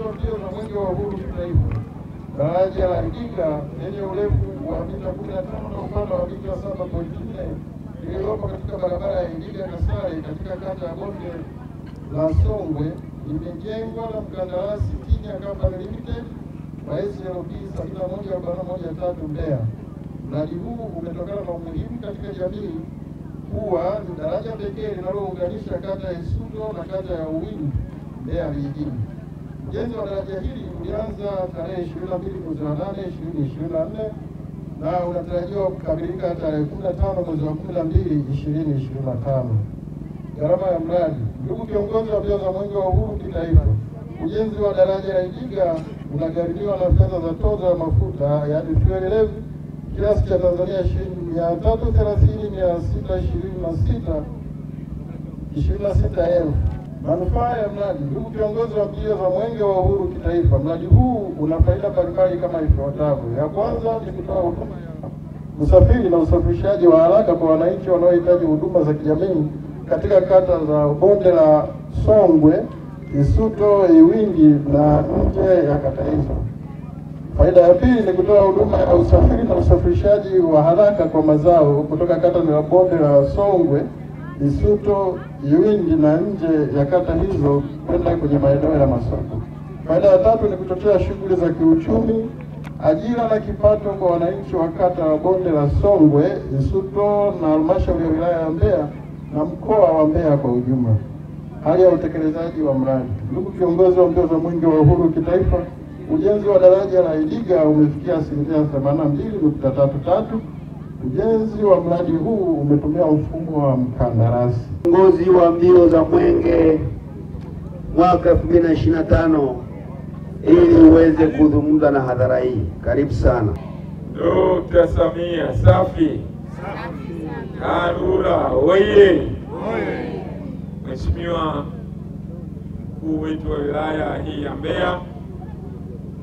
wa mbio za mwenge wa uhuru kitaifa, daraja la Idiga lenye urefu wa mita 15 na upana wa mita 7.4 lililopo katika barabara ya Idiga Kasai katika kata ya Bonde la Songwe limejengwa na mkandarasi Tinya Company Limited wa SLP 714113 Mbeya. Mradi huu umetokana na umuhimu katika jamii kuwa ni daraja pekee linalounganisha kata ya Isuto na kata ya Uwingi Mbeya vijijini. Ujenzi wa daraja hili ulianza tarehe 22 mwezi wa 8 2024 na unatarajiwa kukamilika tarehe 15 mwezi wa 12 2025. Gharama ya mradi. Ndugu kiongozi wa mbio za mwenge wa uhuru kitaifa, ujenzi wa daraja la Idiga unagharimiwa na fedha za tozo ya mafuta yaani fuel levy kiasi cha Tanzania shilingi 330,626,000. Manufaa ya mradi. Ndugu kiongozi wa mbio za mwenge wa uhuru kitaifa, mradi huu una faida mbalimbali kama ifuatavyo. Ya kwanza ni kutoa huduma ya usafiri na usafirishaji wa haraka kwa wananchi wanaohitaji huduma za kijamii katika kata za Bonde la Songwe, Isuto, Iwingi na nje ya kata hizo. Faida ya pili ni kutoa huduma ya usafiri na usafirishaji wa haraka kwa mazao kutoka kata za Bonde la Songwe, Isuto, Iwingi na nje ya kata hizo kwenda kwenye maeneo ya masoko. Faida ya tatu ni kuchochea shughuli za kiuchumi, ajira na kipato kwa wananchi wa kata ya Bonde la Songwe, Isuto na halmashauri ya wilaya ya Mbeya na mkoa wa Mbeya kwa ujumla. Hali ya utekelezaji wa mradi. Ndugu kiongozi wa mbio za mwenge wa uhuru kitaifa, ujenzi wa daraja la Idiga umefikia 82.33. Ujenzi wa mradi huu umetumia mfumo wa mkandarasi. Kiongozi wa mbio za mwenge mwaka 2025 ili uweze kuzungumza na hadhara hii. Karibu sana. Dr. Samia safi. Karura oye. Mheshimiwa mkuu wetu wa wilaya hii ya Mbeya,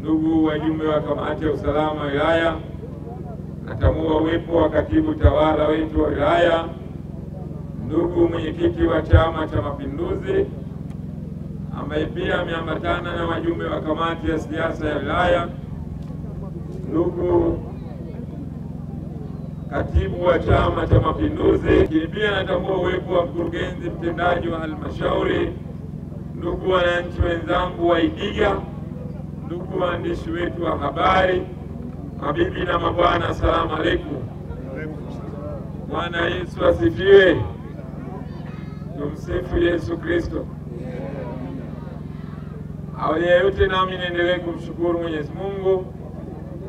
ndugu wajumbe wa kamati ya usalama wa wilaya, natambua uwepo wa katibu tawala wetu wa wilaya, ndugu mwenyekiti wa Chama cha Mapinduzi ambaye pia ameambatana na wajumbe wa kamati ya siasa ya wilaya, ndugu katibu wa Chama cha Mapinduzi. Pia natambua uwepo wa mkurugenzi mtendaji wa halmashauri, ndugu wananchi wenzangu wa Idiga, ndugu waandishi wetu wa habari, mabibi na mabwana, asalamu alaykum. Bwana Yesu asifiwe. Tumsifu Yesu Kristo. Awali ya yote nami niendelee kumshukuru Mwenyezi Mungu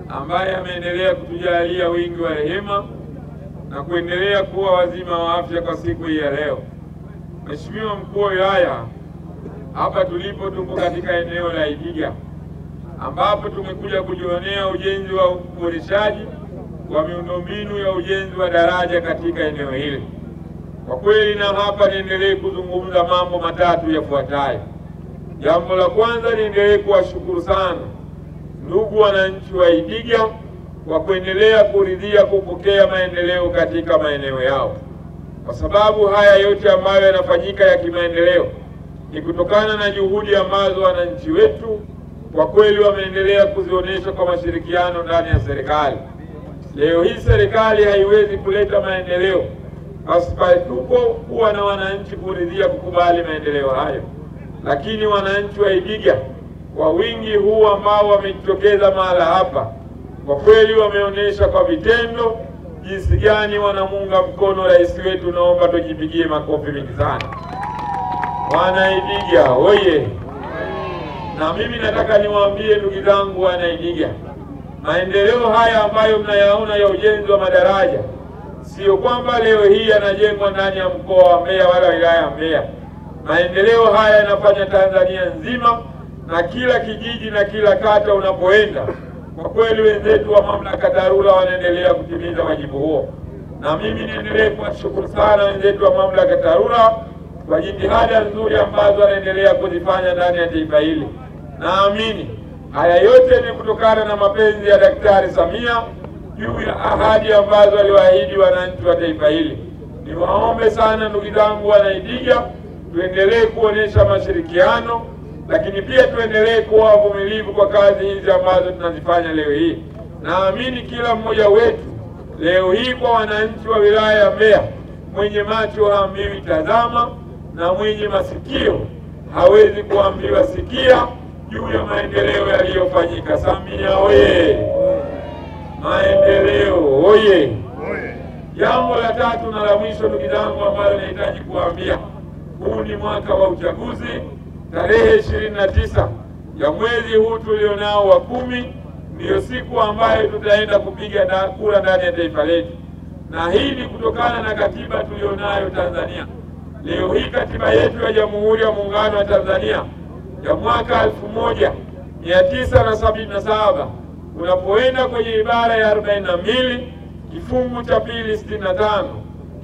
ambaye ameendelea kutujalia wingi wa rehema na kuendelea kuwa wazima wa afya kwa siku hii ya leo. Mheshimiwa mkuu wa wilaya, hapa tulipo tupo katika eneo la Idiga ambapo tumekuja kujionea ujenzi wa uboreshaji wa miundombinu ya ujenzi wa daraja katika eneo hili. Kwa kweli na hapa niendelee kuzungumza mambo matatu yafuatayo. Jambo la kwanza, niendelee kuwashukuru sana ndugu wananchi wa Idiga kwa kuendelea kuridhia kupokea maendeleo katika maeneo yao, kwa sababu haya yote ambayo yanafanyika ya kimaendeleo ni kutokana na juhudi ambazo wananchi wetu kwa kweli wameendelea kuzionyesha kwa mashirikiano ndani ya serikali. Leo hii serikali haiwezi kuleta maendeleo pasipo kuwa na wananchi kuridhia kukubali maendeleo hayo. Lakini wananchi wa Idiga kwa wingi huu ambao wamejitokeza mahala hapa, kwa kweli wameonyesha kwa vitendo jinsi gani wanamuunga mkono rais wetu. Naomba tujipigie makofi mengi sana. Wana Idiga oye! Na mimi nataka niwaambie ndugu zangu wana Idiga, maendeleo haya ambayo mnayaona ya ujenzi wa madaraja sio kwamba leo hii yanajengwa ndani ya mkoa wa Mbeya wala wilaya ya Mbeya. Maendeleo haya yanafanya Tanzania nzima, na kila kijiji na kila kata unapoenda, kwa kweli wenzetu wa mamlaka dharura wanaendelea kutimiza wajibu huo. Na mimi niendelee kuwashukuru sana wenzetu wa mamlaka dharura kwa jitihada nzuri ambazo wanaendelea kuzifanya ndani ya taifa hili. Naamini haya yote ni kutokana na mapenzi ya Daktari Samia juu ya ahadi ambazo aliwaahidi wananchi wa taifa hili. Niwaombe sana ndugu zangu wana Idiga, tuendelee kuonesha mashirikiano, lakini pia tuendelee kuwa wavumilivu kwa kazi hizi ambazo tunazifanya leo hii. Naamini kila mmoja wetu leo hii, kwa wananchi wa wilaya ya Mbeya, mwenye macho haambiwi tazama, na mwenye masikio hawezi kuambiwa sikia juu ya maendeleo yaliyofanyika. Samia oye! Maendeleo oye! Jambo la tatu na la mwisho, ndugu zangu, ambalo nahitaji kuambia, huu ni mwaka wa uchaguzi. Tarehe 29 ya mwezi huu tulionao wa 10 ndiyo siku ambayo tutaenda kupiga kura ndani ya taifa letu, na hii ni kutokana na katiba tulionayo Tanzania. Leo hii katiba yetu ya Jamhuri ya Muungano wa Tanzania ya mwaka 1977 unapoenda kwenye ibara ya 42 kifungu cha pili 65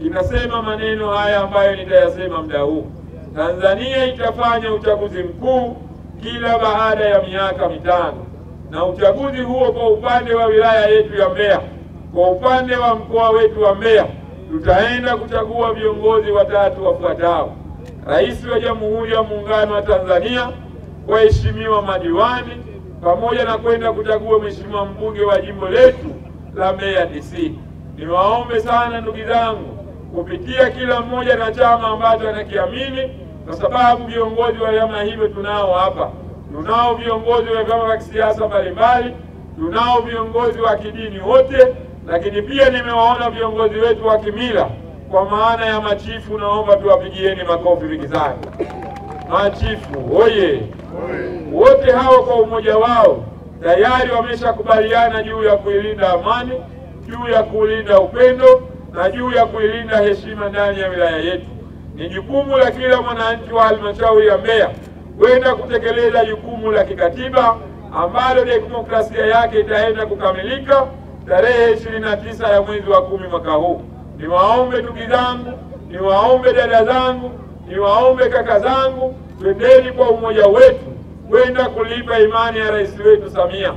kinasema maneno haya ambayo nitayasema muda huu: Tanzania itafanya uchaguzi mkuu kila baada ya miaka 5, na uchaguzi huo kwa upande wa wilaya yetu ya Mbeya, kwa upande wa mkoa wetu wa Mbeya, tutaenda kuchagua viongozi watatu wafuatao: Rais wa Jamhuri ya Muungano wa Tanzania, waheshimiwa madiwani, pamoja na kwenda kuchagua mheshimiwa mbunge wa jimbo letu la Mbeya DC. Niwaombe sana ndugu zangu, kupitia kila mmoja na chama ambacho anakiamini, kwa sababu viongozi wa vyama hivyo tunao hapa. Tunao viongozi wa vyama vya kisiasa mbalimbali, tunao viongozi wa kidini wote, lakini pia nimewaona viongozi wetu wa kimila kwa maana ya machifu. Naomba tuwapigieni makofi vingi sana. Machifu oye! Wote hao kwa umoja wao tayari wameshakubaliana juu ya kuilinda amani, juu ya kulinda upendo na juu ya kuilinda heshima ndani ya wilaya yetu. Ni jukumu la kila mwananchi wa halmashauri ya Mbeya kwenda kutekeleza jukumu la kikatiba ambalo demokrasia yake itaenda kukamilika tarehe 29 ya mwezi wa 10 mwaka huu. Niwaombe ndugu zangu, niwaombe dada zangu, niwaombe kaka zangu, twendeni kwa umoja wetu kwenda kulipa imani ya rais wetu Samia.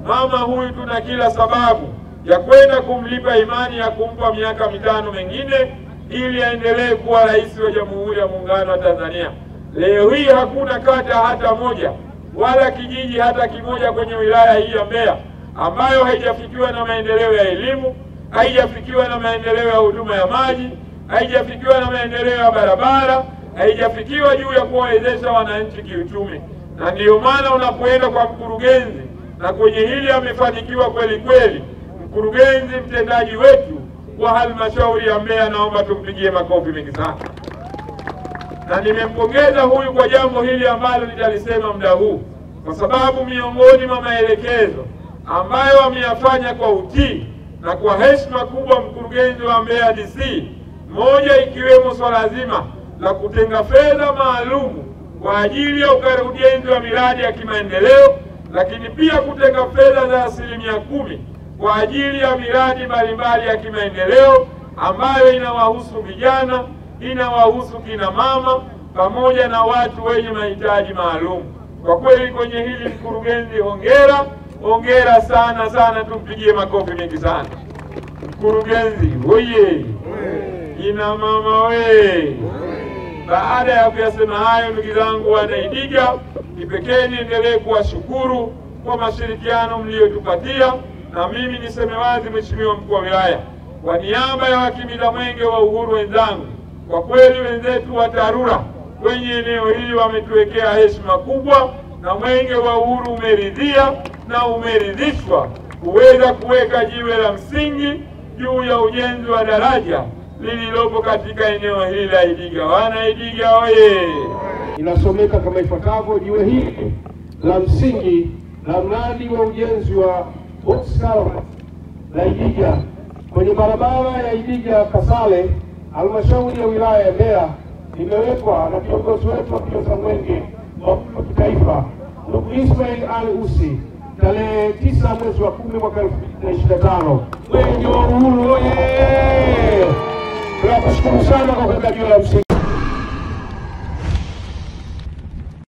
Mama huyu tuna kila sababu ya kwenda kumlipa imani ya kumpa miaka 5 mengine ili aendelee kuwa rais wa Jamhuri ya Muungano wa Tanzania. Leo hii hakuna kata hata moja wala kijiji hata kimoja kwenye wilaya hii ya Mbeya ambayo haijafikiwa na maendeleo ya elimu, haijafikiwa na maendeleo ya huduma ya maji, haijafikiwa na maendeleo ya barabara, haijafikiwa juu ya kuwawezesha wananchi kiuchumi. Na ndiyo maana unapoenda kwa mkurugenzi, na kwenye hili amefanikiwa kweli kweli mkurugenzi mtendaji wetu wa halmashauri ya Mbeya, naomba tumpigie makofi mengi sana. Na nimempongeza huyu kwa jambo hili ambalo nitalisema muda huu, kwa sababu miongoni mwa maelekezo ambayo ameyafanya kwa utii na kwa heshima kubwa mkurugenzi wa Mbeya DC, moja ikiwemo swala zima la kutenga fedha maalumu kwa ajili ya ujenzi wa miradi ya kimaendeleo, lakini pia kutenga fedha za 10% kwa ajili ya miradi mbalimbali ya kimaendeleo ambayo inawahusu vijana, inawahusu kina mama pamoja na watu wenye mahitaji maalum. Kwa kweli kwenye hili mkurugenzi, hongera, hongera sana sana, tumpigie makofi mengi sana. Mkurugenzi oye! Kina mama we! Baada ya kuyasema hayo, ndugu zangu Wanaidiga, kipekee niendelee kuwashukuru kwa mashirikiano mliotupatia, na mimi niseme wazi, Mheshimiwa Mkuu wa Wilaya, kwa niaba ya wakimbiza mwenge wa uhuru wenzangu, kwa kweli wenzetu wa TARURA kwenye eneo hili wametuwekea heshima kubwa, na mwenge wa uhuru umeridhia na umeridhishwa kuweza kuweka jiwe la msingi juu ya ujenzi wa daraja lililopo katika eneo hili la Idiga. Wanaidiga oye! Inasomeka kama ifuatavyo: jiwe hili la msingi la mradi wa ujenzi wa box culvert la Idiga kwenye barabara ya Idiga Kasale, halmashauri ya wilaya ya Mbeya, limewekwa na kiongozi wetu wa mbio za mwenge wa kitaifa ndugu Ismail Ali Usi tarehe 9 mwezi wa 10 mwaka 2025. Mwenge wa uhuru oye! Tunashukuru sana kwa kuweka jiwe la msingi.